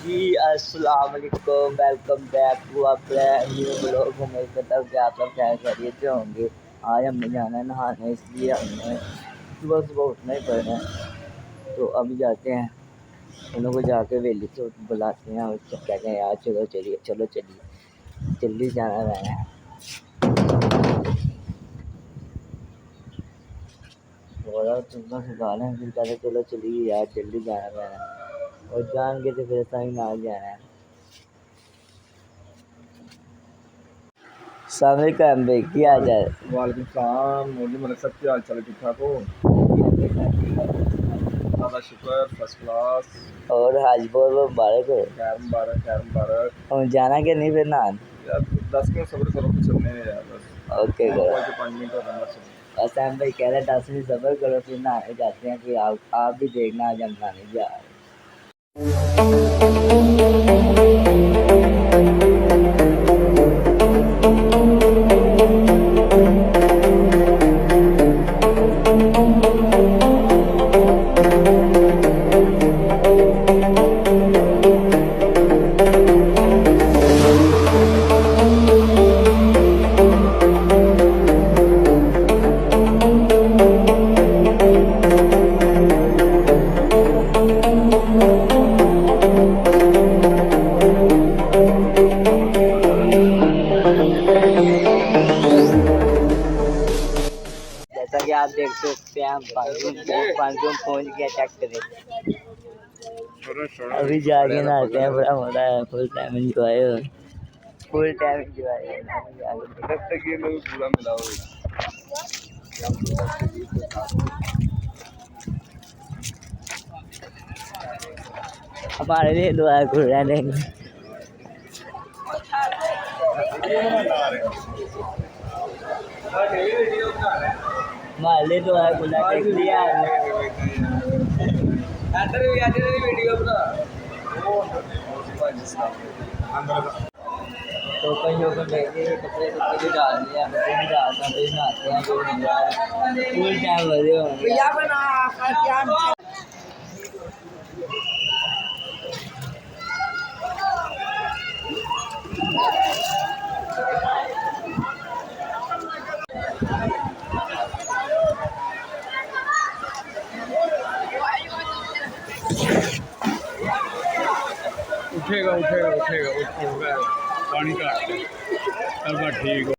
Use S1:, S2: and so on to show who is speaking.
S1: जी अस्सलाम वालेकुम, welcome back to a brand new blog. उम्मीद करता हूँ कि आप सब खैर खैरियत से होंगे। आज हमने जाना है नहाने, इसलिए हमने सुबह सुबह उठना ही पड़ना है। तो अभी जाते हैं, उन लोगों को जाके वेली से बुलाते हैं और कहते हैं यार चलो चलिए चलो चलिए जल्दी जाना रहना है। बोला तुमको सिखाना है, फिर कहते चलो चलिए यार जल्दी जाना रहना है और जान के तो फिर ऐसा ही ना जाना है। सामने का भाई क्या हाल है?
S2: वालेकुम सलाम मोदी मलिक साहब, क्या हाल चाल है? ठीक ठाक हो? अल्लाह शुक्र, फर्स्ट क्लास।
S1: और हाजी बहुत मुबारक हो।
S2: खैर मुबारक, खैर मुबारक।
S1: और जाना कि नहीं फिर नहान?
S2: यार 10 मिनट सब्र करो, फिर चलने हैं यार बस।
S1: ओके करो।
S2: 5 मिनट और रहना चाहिए।
S1: असम भाई कह रहे 10 मिनट सब्र करो फिर नहाने जाते हैं। फिर आप भी देखना आज हम नहाने जा रहे हैं। जैसा कि आप देख सकते हैं हम पांचूम पहुँच गया। चेक करें, अभी जाके नहाते हैं। बड़ा मजा है, फुल टाइम एंजॉय हो, फुल टाइम एंजॉय।
S2: तब तक ये लोग पूरा मिला हो।
S1: हमारे लिए दुआ करो रहने की। हमारे लिए दुआ खुला देख लिया
S2: वीडियो बना।
S1: तो कहीं को लेके कपड़े कपड़े भी डाल दिया, कपड़े भी डालता फिर नहाते हैं। जो फुल टाइम मजे होंगे।
S2: उठेगा उठेगा उठेगा उठेगा, पानी का ठीक हो।